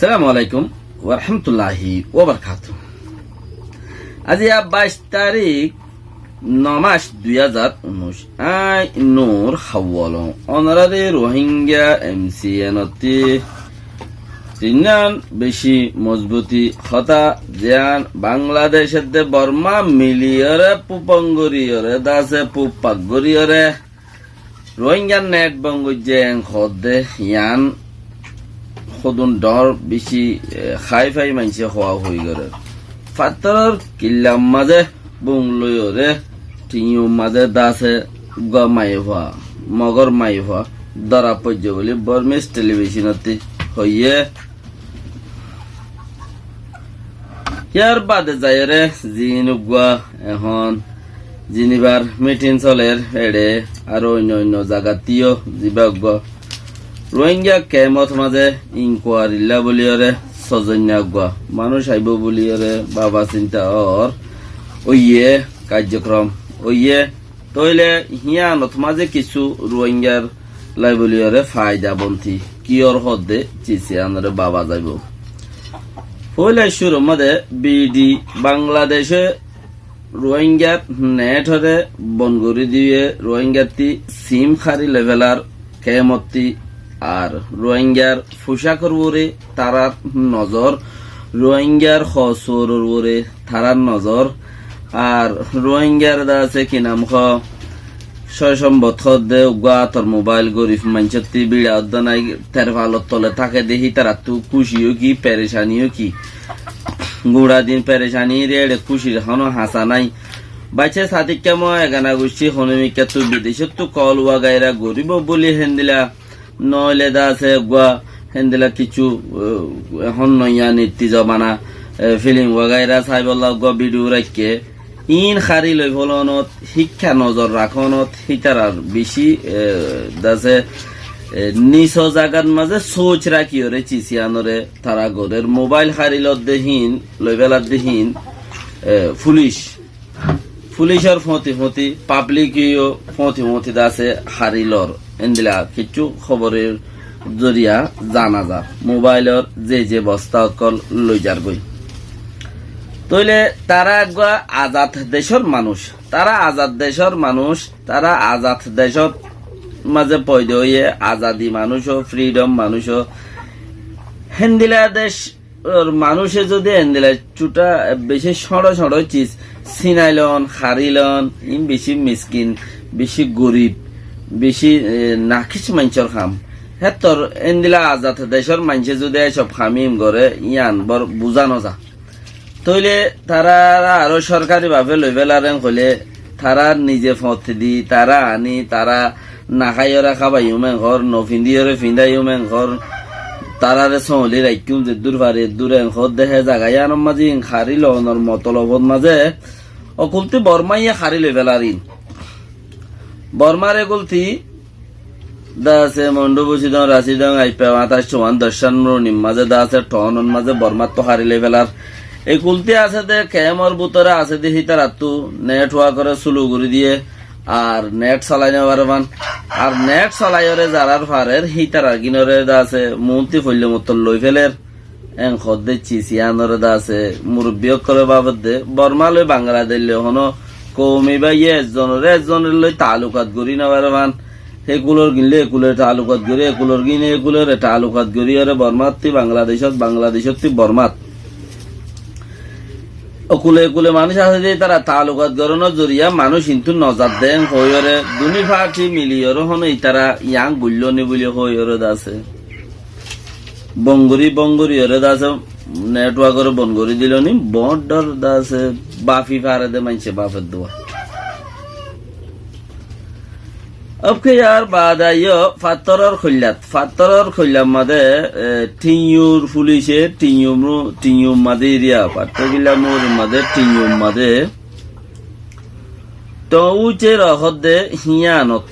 আসসালামু আলাইকুম ওয়া রাহমাতুল্লাহি ওয়া বারাকাতুহু। আজি 22 তারিখ 9 মাস 2019 আই নূর হাওয়াল অনারারে রোহিঙ্গা এমসিএনতি তিনান বেশি মজবুতি হতা জান বাংলাদেশের দে বর্মা মিলিয়রে পুপঙ্গরিয়রে দাসে পুপাগরিয়রে রোহিঙ্গা নেট বঙ্গজেন খদে ইয়ান খদুন ডর বেশি খাই ফাই মানছে হওয়া হয়ে গেল ফাতর কিল্লাম মাঝে বুংলয়রে টিউ মাঝে দাসে গমাই হওয়া মগর মাই হওয়া দরা পর্য বলে বর্মিস টেলিভিশনতে হইয়ে ইয়ার বাদে যায় রে জিনুগুয়া এখন জিনিবার মিটিং চলের এড়ে আর অন্য অন্য জায়গাতেও জিবাগ রোহিঙ্গা কেমত মাঝে ইনকোয়ারিলা বলিয়রে সজন্যা গুয়া মানুষ আইব বলিয়রে বাবা চিন্তা ওইয়ে কার্যক্রম ওইয়ে তইলে হিয়ানত মাঝে কিছু রোহিঙ্গার লাই বলিয়রে ফায়দা বন্থি কিয়র হদে চিচি আনরে বাবা যাইব পয়লা শুরু মাঝে বিডি বাংলাদেশে রোহিঙ্গার নেট হরে বনগরি দিয়ে রোহিঙ্গাতি সিম খারি লেভেলার কেমতি আর রোহিঙ্গার পোশাকর উপরে তারার নজর রোহিঙ্গার খসরর উপরে তারার নজর আর রোহিঙ্গার আছে কি নাম খ সম্বত দে তোর মোবাইল গরিব মানচতি বিড়া নাই তের ভালত তলে থাকে দেখি তারা তু খুশিও কি পেরেশানিও কি গুড়া দিন পেরেশানি রে খুশির হন হাসা নাই বাইছে সাথে কেমন এগানা গোষ্ঠী হনমিকা তু বিদেশত তু কল ওয়া গাইরা গরিব বলি হেন্দিলা নইলে দাসে গুয়া হেন্দিলা কিছু এখন নইয়া নীতি জমানা ফিলিং ওয়াগাইরা সাইবল্লা গুয়া ভিডিও রাখকে ইন খারি লই ফলনত শিক্ষা নজর রাখনত হিতারার বেশি দাসে নিজ জাগার মাঝে সোচ রাখিওরে চিচিয়ানরে তারা গরের মোবাইল খারিলত দেহীন লইবেলার দেহীন পুলিশের ফতি পাবলিকও ফতি দাসে হারিলর এন্দিলা কিছু খবরের জরিয়া জানা যা মোবাইলের যে বস্তা অকল লই যার গই তইলে তারা একবার আজাদ দেশের মানুষ তারা আজাদ দেশের মাঝে পয়দা হইয়ে আজাদি মানুষও ফ্রিডম মানুষও হেন্দিলা দেশ মানুষে যদি হেন্দিলা চুটা বেশি সড় চিজ সিনাইলন খারিলন ইম বেশি মিসকিন বেশি গরিব বেশি নাখিস মাঞ্চর খাম হেতর এন্দিলা আজাদ দেশের মানছে যদি সব খামিম করে ইয়ান বর বুঝানো যা তইলে তারা আরো সরকারি ভাবে লইবেলারেন হলে তারা নিজে ফত দি তারা আনি তারা নাখাইরা খাবাই উমেন ঘর নফিন্দিয়রে ফিন্দাই উমেন ঘর তারারে সহলি রাইকুম যে দূর পারে দূরে ঘর দেখে জাগাই আনম মাঝে খারি লহনর মতলবত মাঝে অকুলতি বর্মাইয়া খারি লইবেলারিন বর্মারে গলতি দাসে মন্ডু বসিদং রাশিদং আইপে 28 নিম মাঝে দাসে টনন মাঝে বর্মার তো হারি লেভেলার এই কুলতি আছে দে কেমর বুতরে আছে দে হিতার আত্তু নেট হওয়া করে সুলু করে দিয়ে আর নেট চালাই নেবার মান আর নেট চালাইরে যারার ফারের হিতার গিনরে দাসে মুন্তি ফইলে মতো লই ফেলের এন খদ্দে চিচিয়ানরে দাসে মুরব্বী করে বাবদ দে বর্মা লই বাংলাদেশ হনো কৌমি বা একজনের লই তালুকাত গড়ি নেবার মান এগুলোর গিনলে এগুলোর তালুকাত গড়ি এগুলোর গিনে এগুলোর তালুকাত গড়ি আরে বর্মাত বাংলাদেশত বর্মাত অকুলে মানুষ আছে যে তারা তালুকাত গড়ানোর জরিয়া মানুষ কিন্তু নজর দেন হইরে দুনি ফাটি মিলিয়র হন তারা ইয়াং বুঝল নি বলি হইরে দাসে বঙ্গরি হরে দাসে নেটওয়ার্কের বনগরি দিল নি বড় দাসে বাফি ফারে দে মানছে বাফের দোয়া ওকে यार बाद आइयो फातरर खल्लात मादे टिंयूर पुलिसे टिंयूर मादे एरिया पाटगिला मोर मादे टिंयूर मादे तो उचे रहदे हियानत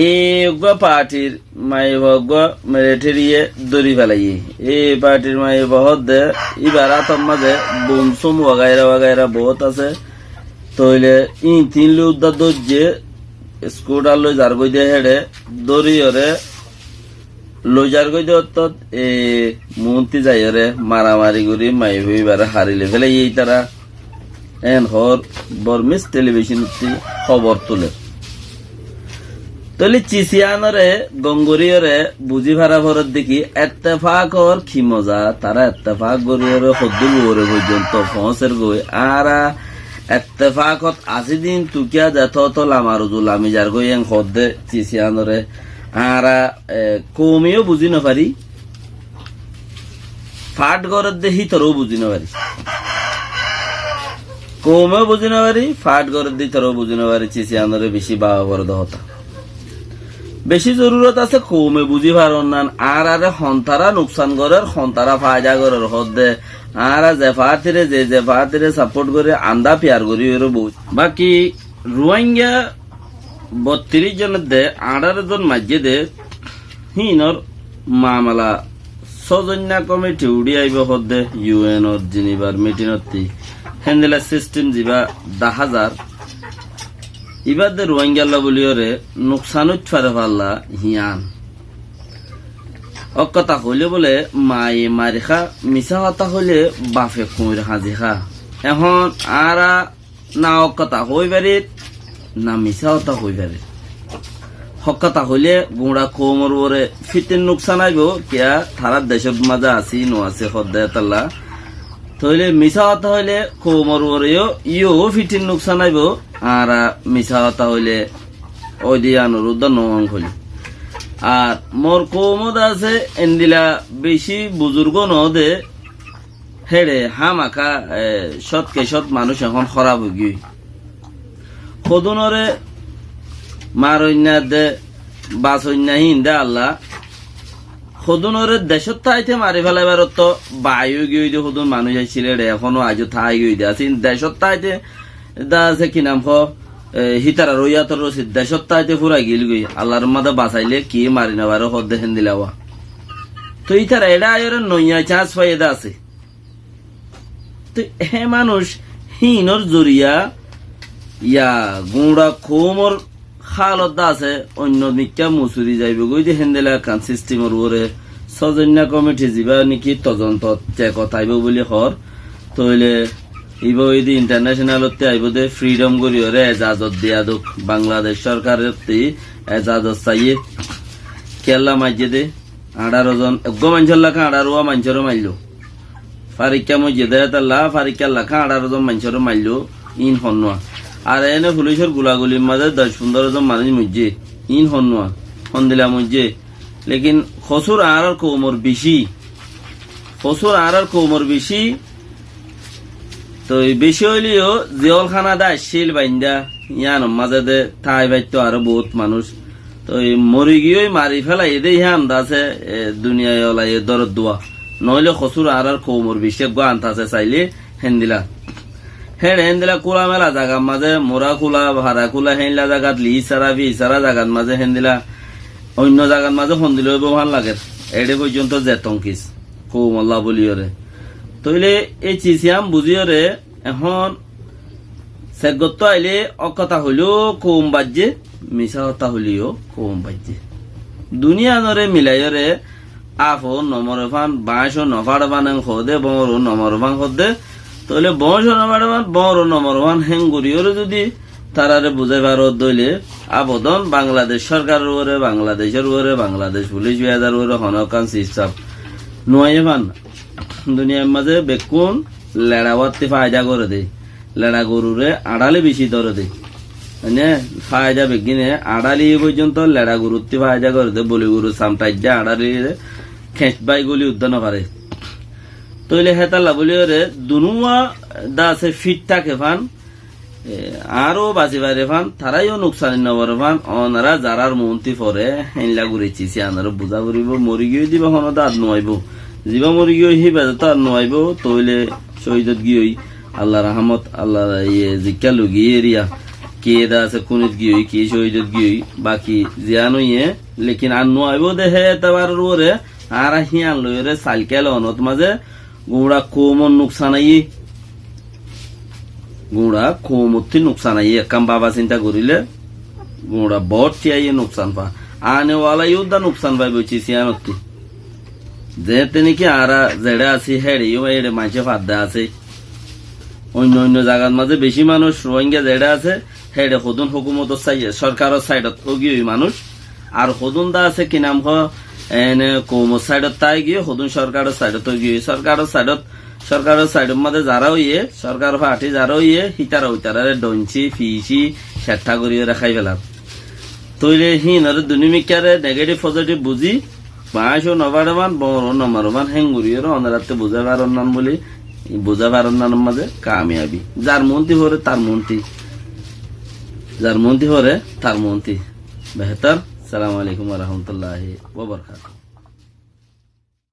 एगो पार्टीर माई भगवा मिलिटारिये दरी फेलाई पार्टीर माई बहुत दे इबारा तो मादे बम सुम वगैरह बहुत আছে तोइले इन तीन लुद्दा दोजे স্কুটার লই যার গই দিয়ে হেডে দড়িয়রে লইজার গই দত্তত এ মন্ত্রী যাইরে মারামারি করি মাই হইবারে হারিলে ফেলে এই তারা এন হর বর্মিস টেলিভিশন খবর তুলে তলি চিসিয়ানরে গঙ্গুরিয়রে বুঝি ভাড়া ভরত দেখি এত্তেফাকর কি মজা তারা এত্তেফাক গরিয়রে হদ্দুল ওরে পর্যন্ত পৌঁছের গই আর এত্তেফাকত আজি দিন তুকিয়া যেত তো লামারুজুল আমি যার গই এং হদ্দে চিসিয়ানরে আর কমিও বুঝি নপারি ফাট গরত দেখি তোরও বুঝি নপারি কমেও বুঝি নপারি ফাট গরত দি তোরও বুঝি নপারি চিসিয়ানরে বেশি বাবা বরদ হতা বেশি জরুরত আছে কমে বুঝি পারন না আর আরে হন্তারা নুকসান করার হন্তারা ফায়দা করার হদ্দে আর জেফাতিরে জেফাতিরে সাপোর্ট করে আন্দা পেয়ার করি এর বহুত বাকি রোহিঙ্গা 32 জনের দে 18 জন মাঝে দে হিনর মামলা সজন্যা কমিটি উড়ি আইব হদ্দে ইউএন অর জিনিবার মিটিনতি হেন্দেলা সিস্টেম জিবা 10,000 ইবাদে রোহিঙ্গা বলিওরে নুকসান উৎফারে পাল্লা হিয়ান অকথা হইলে বলে মায়ে মারিখা মিশা হতা হইলে বাফে কুমির হাজি খা এখন আরা না অকথা হই পারি না মিশা হতা হই পারি হকথা হইলে গুড়া কোমর ওরে ফিতের নুকসান আইব কিয়া থারার দেশের মাঝে আসি নো আছে হদ্দায় তাল্লা তইলে মিশা হতা হইলে কোমর ওরেও ইও ফিটির নুকসান আইব আর মিশা হতা হইলে ওই দিয়ে অনুরোধ নং হইলে আর মোর কৌমদ আছে এন্দিলা বেশি বুজুর্গ নদে হেড়ে হামাকা সৎকে সৎ মানুষ এখন খরাব হই সদনরে মারন্যা দে বাসন্যা হিন্দা আল্লাহ সদনরে দেশত থাইতে মারি ফেলাইবার তো বায়ু গিয়ে দিয়ে সদন মানুষ আইছিল রে এখনো আজও থাই গিয়ে দিয়ে আছে দেশত থাইতে দা আছে কি নাম হিতারা রইয়াতর রসিদ দেশত তাইতে ফুরাই গিল গই আল্লাহর মাদা বাঁচাইলে কি মারি নেবার হদ দেখেন দিলাওয়া তো ইতারা এটা আয়ের নইয়া চান্স পাইদা আছে তো হে মানুষ হিনর জরিয়া ইয়া গুড়া খোমর খালত আছে অন্য নিকা মুসুরি যাইব গই দেখেন দিলা কান সিস্টেমর ওরে সজন্যা কমিটি যাবা নাকি তদন্ত চেক আইব বলি হর তইলে ইব ইদি ইন্টারন্যাশনালতে আইব দে ফ্রিডম করি ওরে এজাজত দিয়া দুক বাংলাদেশ সরকারের এজাজত চাইয়ে কেলা মাইজে দে 18 জন এগো মানুষের লাখা 18 মানুষেরও মাইলো ফারিকা মজে দে তাল্লা ফারিকা লাখা 18 জন মানুষেরও মাইলো ইন হন্নোয়া আর এনে পুলিশের গুলাগুলির মাঝে 10-15 জন মানুষ মজে ইন হন্নোয়া হন্দিলা মজে লেকিন খসুর আর কোমর বেশি খসুর আর কোমর বেশি তো বেশি হইলেও জেলখানা দা শিল বাইন্দা ইয়ান মাঝে দে ঠাই বাইতো আরো বহুত মানুষ তো মরি গিয়ে মারি ফেলাই এদের ইহান আছে দুনিয়ায় ওলাই দরদ দোয়া নইলে খসুর আর কোমর বেশি গো আনতাছে চাইলে হেন্দিলা হেন্দিলা কোলা মেলা জায়গার মাঝে মোরা কোলা ভাড়া কোলা হেনলা জায়গাত লি সারা বি সারা জায়গার মাঝে হেন্দিলা অন্য জায়গার মাঝে হন্দিলে ভাল লাগে এডে পর্যন্ত জেতঙ্কিস কৌমল্লা বলিওরে তইলে এই চিসিয়াম বুঝিওরে এখন সেগত আইলে অকথা হইলেও কম বাজে মিশা হতা হইলেও কম বাজে দুনিয়া নরে মিলাইরে আফো নমরফান 22 নফাড়বান হদে বড় নমরফান হদে তইলে 22 নফাড়বান বড় নমরফান হেঙ্গুরিওরে যদি তারারে বুঝাই ভারত দইলে আবেদন বাংলাদেশ সরকারের উপরে বাংলাদেশের উপরে বাংলাদেশ পুলিশ বিভাগের উপরে হনকান সিস্টেম নয় পান দুনিয়ার মাঝে বেকুন লেড়াওয়াতে ফায়দা করে দে লেড়া গরুরে আড়ালে বেশি ধরে দে মানে ফায়দা বেগিনে আড়ালি পর্যন্ত লেড়া গরুতে ফায়দা করে দে বলি গরু সামটাইজা আড়ালি খেঁচ বাই গলি উদ্যান পারে তইলে হেতাল্লা বলি রে দুনুয়া দা আছে ফিট থাকে ফান আরো বাঁচি বাইরে ফান তারাইও নোকসান নবার ফান অনারা যারার মন্ত্রী পরে হেনলা ঘুরেছি আনারও বুঝা করিব মরি গিয়ে দিব হনো দাঁত নোয়াইব জীবা মরি গিয়ে হি বেজা তো আর নোয়াইব তইলে শহীদত গিয়ে আল্লাহ রহমত আল্লাহ ইয়ে জিজ্ঞা লুগিয়ে এরিয়া কে দা আছে কোনিত গিয়ে কি শহীদত গিয়ে বাকি জিয়ানো ইয়ে লেকিন আর নোয়াইব দেহে তাবার ওরে আর হিয়ান লইরে সাইকেল অনত মাঝে গুড়া কোমন নুকসান আই গুড়া কোমতি নুকসান আই একাম বাবা চিন্তা করিলে গুড়া বট টিয়াই নুকসান পা আনে ওয়ালা ইউদা নুকসান পাই বইছি সিয়ানতি যেতে নাকি আরা জেডা আছি হেড়িও এড়ে মাঝে ফাদ্দা আছে অন্য অন্য জায়গার মাঝে বেশি মানুষ রোহিঙ্গা জেডা আছে হেড়ে হদুন হুকুমত সরকারের সাইডত ওগি মানুষ আর হদুন দা আছে কি নাম এনে কৌমর সাইডত তাই গিয়ে হদুন সরকারের সাইডত গিয়ে সরকারের সাইডের মধ্যে যারা ইয়ে সরকার পার্টি যারা ইয়ে হিতারা উইতারে ডঞ্চি ফিসি সেঠা করিয়ে রাখাই পেলাম তৈলে হিনরে দুনিমিকারে নেগেটিভ পজিটিভ বুঝি মাসও নবারমান বড় নমারমান হেঙ্গুরিয়ের অনারাতে বুঝা পারন নান বলি বুঝা পারন নানের মাঝে কামিয়াবি যার মন্ত্রী হরে তার মন্ত্রী যার মন্ত্রী হরে তার মন্ত্রী বেহতর। সালাম আলাইকুম ওয়া রাহমাতুল্লাহি ওয়া বারাকাতুহু।